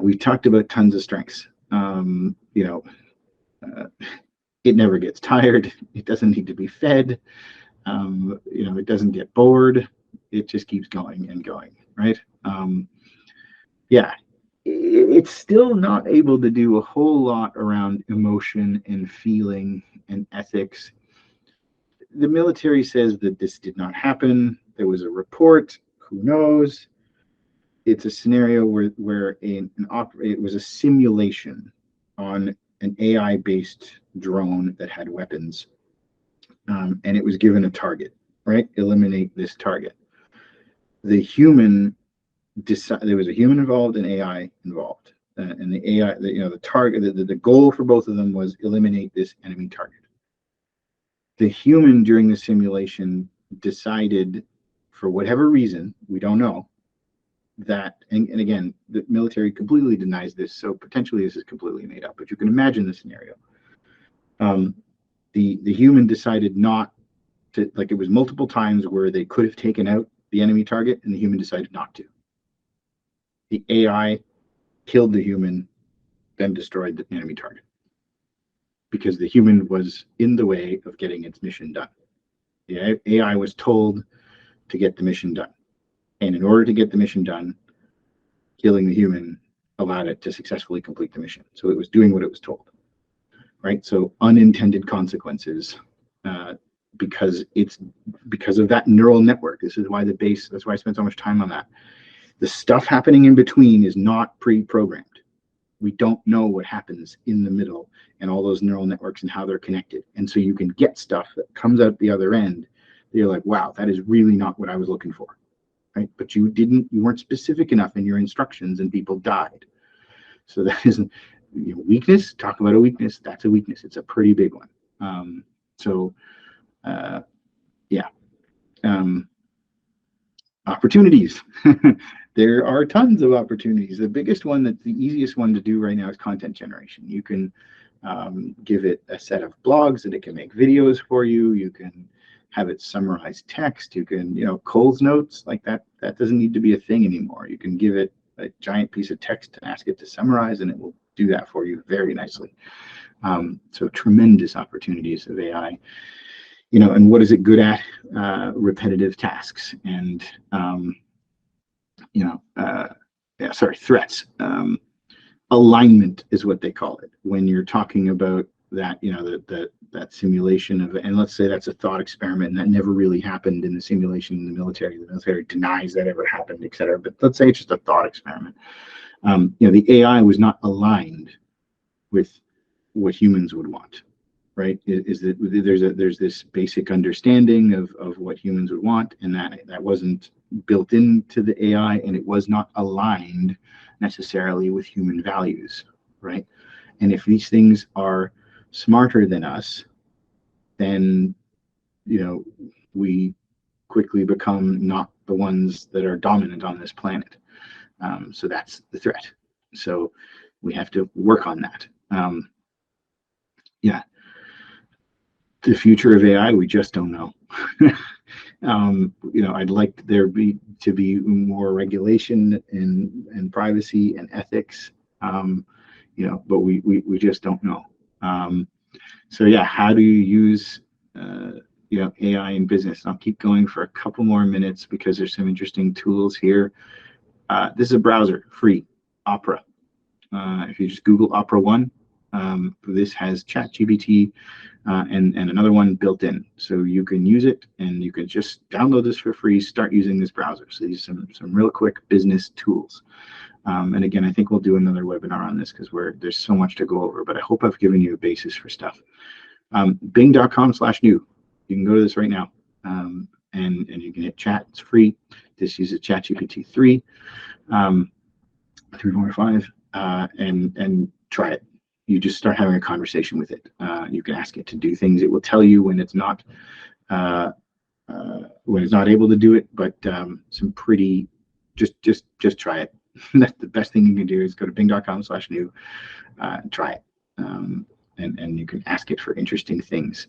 We talked about tons of strengths. It never gets tired. It doesn't need to be fed. It doesn't get bored. It just keeps going and going, right? It's still not able to do a whole lot around emotion and feeling and ethics. The military says that this did not happen. There was a report. Who knows? It's a scenario where it was a simulation on an AI-based drone that had weapons, and it was given a target, right? Eliminate this target. The human there was a human involved and AI involved, and the AI, the target, the goal for both of them was eliminate this enemy target. The human during the simulation decided, for whatever reason, we don't know, that, and again, the military completely denies this, so potentially this is completely made up, but you can imagine the scenario. The human decided not to, like, it was multiple times where they could have taken out the enemy target, and the human decided not to. The AI killed the human, then destroyed the enemy target, because the human was in the way of getting its mission done. The AI was told to get the mission done. And in order to get the mission done, killing the human allowed it to successfully complete the mission. So it was doing what it was told, right? So unintended consequences, because of that neural network. This is why that's why I spent so much time on that. The stuff happening in between is not pre-programmed. We don't know what happens in the middle and all those neural networks and how they're connected. And so you can get stuff that comes out the other end that you're like, wow, that is really not what I was looking for. Right? But you weren't specific enough in your instructions, and people died. So that is weakness. Talk about a weakness. That's a weakness. It's a pretty big one. Opportunities. There are tons of opportunities. The biggest one, that's the easiest one to do right now, is content generation. You can give it a set of blogs that it can make videos for you. You can have it summarize text. You can, Cole's Notes, like that doesn't need to be a thing anymore. You can give it a giant piece of text and ask it to summarize, and it will do that for you very nicely. So tremendous opportunities of AI. And what is it good at? Repetitive tasks and, threats. Alignment is what they call it when you're talking about that, that simulation of, and let's say that's a thought experiment and that never really happened in the simulation in the military. The military denies that ever happened, et cetera. But let's say it's just a thought experiment. The AI was not aligned with what humans would want. Right? Is that there's this basic understanding of what humans would want, and that wasn't built into the AI, and it was not aligned necessarily with human values, right? And if these things are smarter than us, then we quickly become not the ones that are dominant on this planet. So that's the threat. So we have to work on that. The future of AI, we just don't know. I'd like there to be more regulation and privacy and ethics, but we just don't know. How do you use AI in business? And I'll keep going for a couple more minutes because there's some interesting tools here. This is a browser, free, Opera. If you just Google Opera One, This has ChatGPT and another one built in, so you can use it, and you can just download this for free, start using this browser. So these are some real quick business tools. And again, I think we'll do another webinar on this because there's so much to go over, but I hope I've given you a basis for stuff. Bing.com/new. You can go to this right now, and you can hit chat. It's free. This uses ChatGPT 3.5, and try it. You just start having a conversation with it. You can ask it to do things. It will tell you when it's not able to do it, but some pretty just try it. That's the best thing you can do is go to bing.com/new, try it. And you can ask it for interesting things.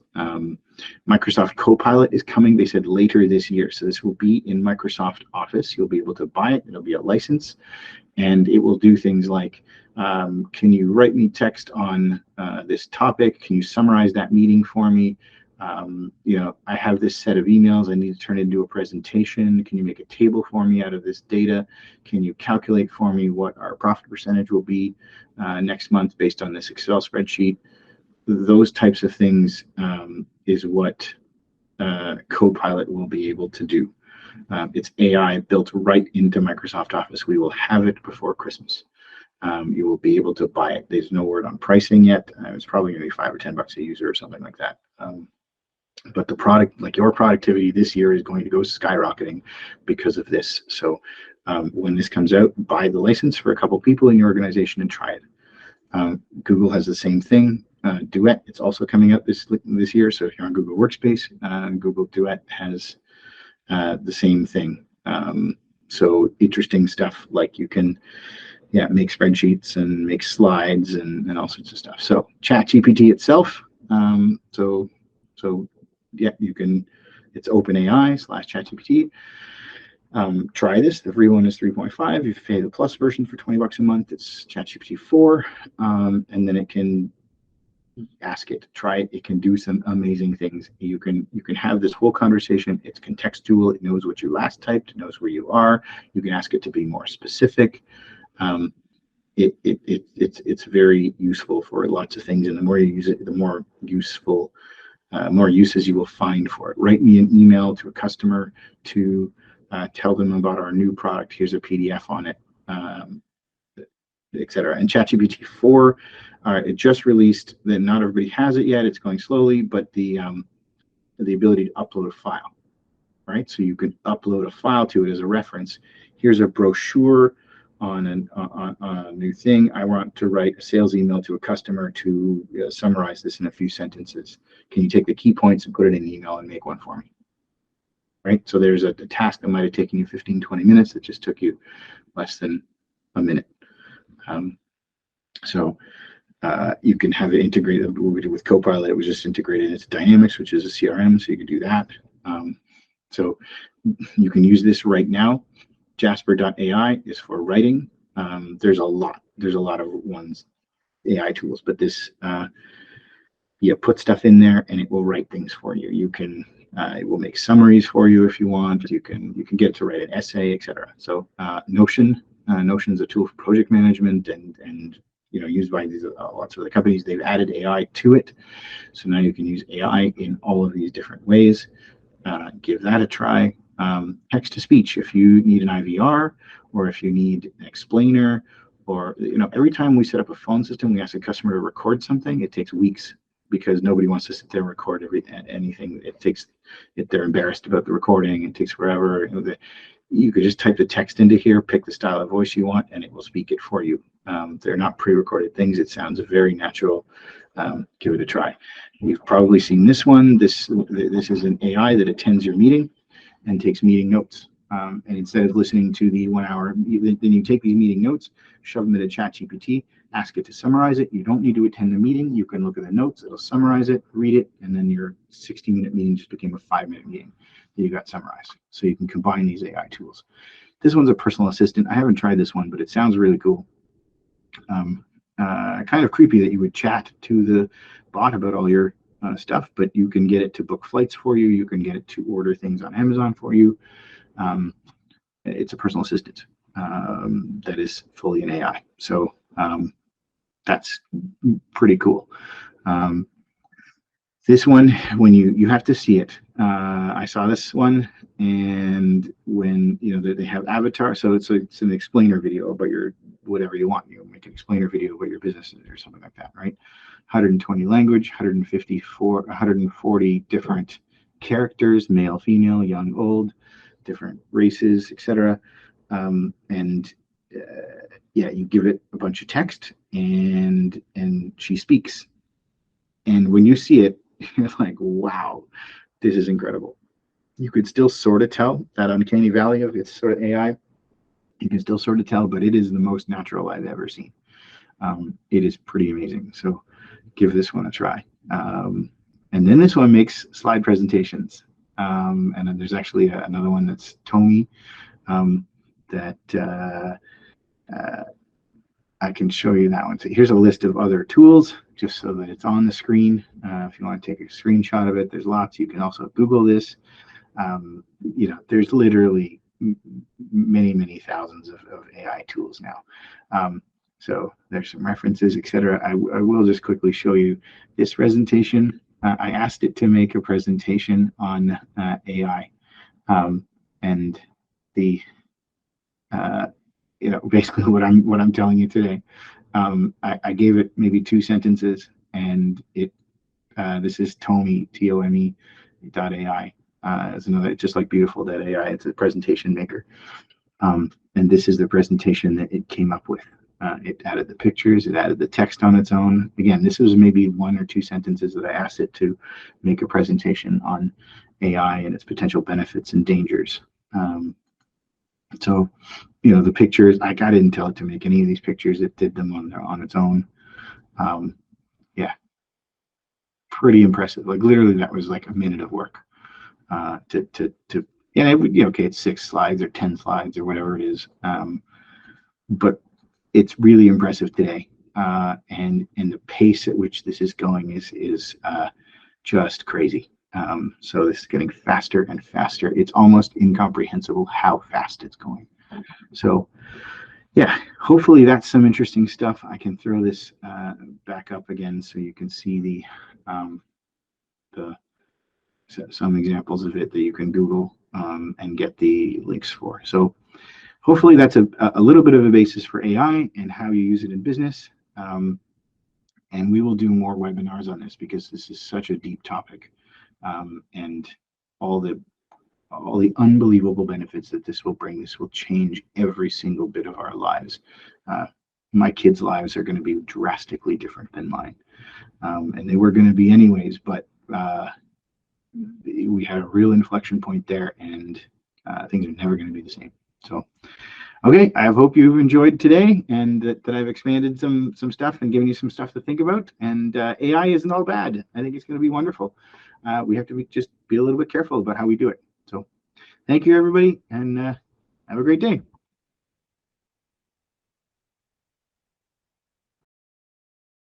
Microsoft Copilot is coming, they said, later this year. So this will be in Microsoft Office. You'll be able to buy it. It'll be a license. And it will do things like, can you write me text on this topic? Can you summarize that meeting for me? I have this set of emails I need to turn into a presentation. Can you make a table for me out of this data? Can you calculate for me what our profit percentage will be next month based on this Excel spreadsheet? Those types of things is what Copilot will be able to do. It's AI built right into Microsoft Office. We will have it before Christmas. You will be able to buy it. There's no word on pricing yet. It's probably going to be $5 or $10 a user or something like that. But the product, like your productivity this year, is going to go skyrocketing because of this. So when this comes out, buy the license for a couple people in your organization and try it. Google has the same thing. Duet, it's also coming out this year. So if you're on Google Workspace, Google Duet has the same thing. So interesting stuff, like you can make spreadsheets and make slides and all sorts of stuff. So ChatGPT itself, you can, it's OpenAI/ChatGPT. Try this. The free one is 3.5. If you pay the plus version for $20 a month, it's ChatGPT 4. And then it can ask it, try it. It can do some amazing things. You can have this whole conversation. It's contextual. It knows what you last typed. It knows where you are. You can ask it to be more specific. It's very useful for lots of things. And the more you use it, the more useful, more uses you will find for it. Write me an email to a customer to tell them about our new product. Here's a PDF on it, etc. And ChatGPT 4, it just released. That not everybody has it yet. It's going slowly, but the ability to upload a file, right? So you could upload a file to it as a reference. Here's a brochure on a new thing. I want to write a sales email to a customer to summarize this in a few sentences. Can you take the key points and put it in an email and make one for me? Right? So there's a task that might have taken you 15, 20 minutes that just took you less than a minute. You can have it integrated. What we did with Copilot, it was just integrated into Dynamics, which is a CRM, so you can do that. So you can use this right now. Jasper.ai is for writing. There's a lot of ones, AI tools, but this, you put stuff in there and it will write things for you. You can, it will make summaries for you if you want. You can get it to write an essay, etc. So Notion is a tool for project management and used by these lots of other companies. They've added AI to it, so now you can use AI in all of these different ways. Give that a try. Text to speech, if you need an IVR or if you need an explainer, or every time we set up a phone system, we ask a customer to record something. It takes weeks because nobody wants to sit there and record anything. They're embarrassed about the recording. It takes forever. You could just type the text into here, pick the style of voice you want, and it will speak it for you. They're not pre-recorded things. It sounds very natural. Give it a try. You've probably seen this one. This is an AI that attends your meeting and takes meeting notes. And instead of listening to the 1 hour, then you take these meeting notes, shove them into ChatGPT, ask it to summarize it. You don't need to attend the meeting. You can look at the notes. It'll summarize it, read it, and then your 60-minute meeting just became a 5-minute meeting that you got summarized. So you can combine these AI tools. This one's a personal assistant. I haven't tried this one, but it sounds really cool. Kind of creepy that you would chat to the bot about all your stuff, but you can get it to book flights for you. You can get it to order things on Amazon for you. It's a personal assistant that is fully an AI. So that's pretty cool. This one, when you have to see it. I saw this one, and when they have avatar, so it's an explainer video about your whatever you want. You make an explainer video about your business or something like that, right? 120 language, 140 different characters, male, female, young, old, different races, etc. And yeah, you give it a bunch of text, and she speaks. And when you see it, you're like, wow, this is incredible. You could still sort of tell that uncanny valley of it's sort of AI. You can still sort of tell, but it is the most natural I've ever seen. It is pretty amazing. So give this one a try. And then this one makes slide presentations. And then there's actually another one that's Tomi that I can show you that one. So here's a list of other tools, just so that it's on the screen. If you want to take a screenshot of it, there's lots. You can also Google this. There's literally many thousands of AI tools now. So there's some references, etc. I will just quickly show you this presentation. I asked it to make a presentation on AI, and the basically what I'm telling you today. I gave it maybe 2 sentences, and it this is Tomi, Tome.ai. It's another, just like Beautiful.ai. It's a presentation maker, and this is the presentation that it came up with. It added the pictures, it added the text on its own. Again, this was maybe 1 or 2 sentences that I asked it to make a presentation on AI and its potential benefits and dangers. So, the pictures, I didn't tell it to make any of these pictures. It did them on its own. Yeah, pretty impressive. Like literally, that was like a minute of work. It would, okay, it's 6 slides or 10 slides or whatever it is. But it's really impressive today. And the pace at which this is going is just crazy. So this is getting faster and faster. It's almost incomprehensible how fast it's going. So yeah, hopefully that's some interesting stuff. I can throw this back up again so you can see some examples of it that you can Google and get the links for. So hopefully that's a little bit of a basis for AI and how you use it in business. And we will do more webinars on this because this is such a deep topic, and all the unbelievable benefits that this will bring. This will change every single bit of our lives. My kids' lives are going to be drastically different than mine, and they were going to be anyways, but we had a real inflection point there, and things are never going to be the same. So okay, I hope you've enjoyed today, and that I've expanded some stuff and given you some stuff to think about. And AI isn't all bad. I think it's going to be wonderful. We have to just be a little bit careful about how we do it. So thank you, everybody, and have a great day.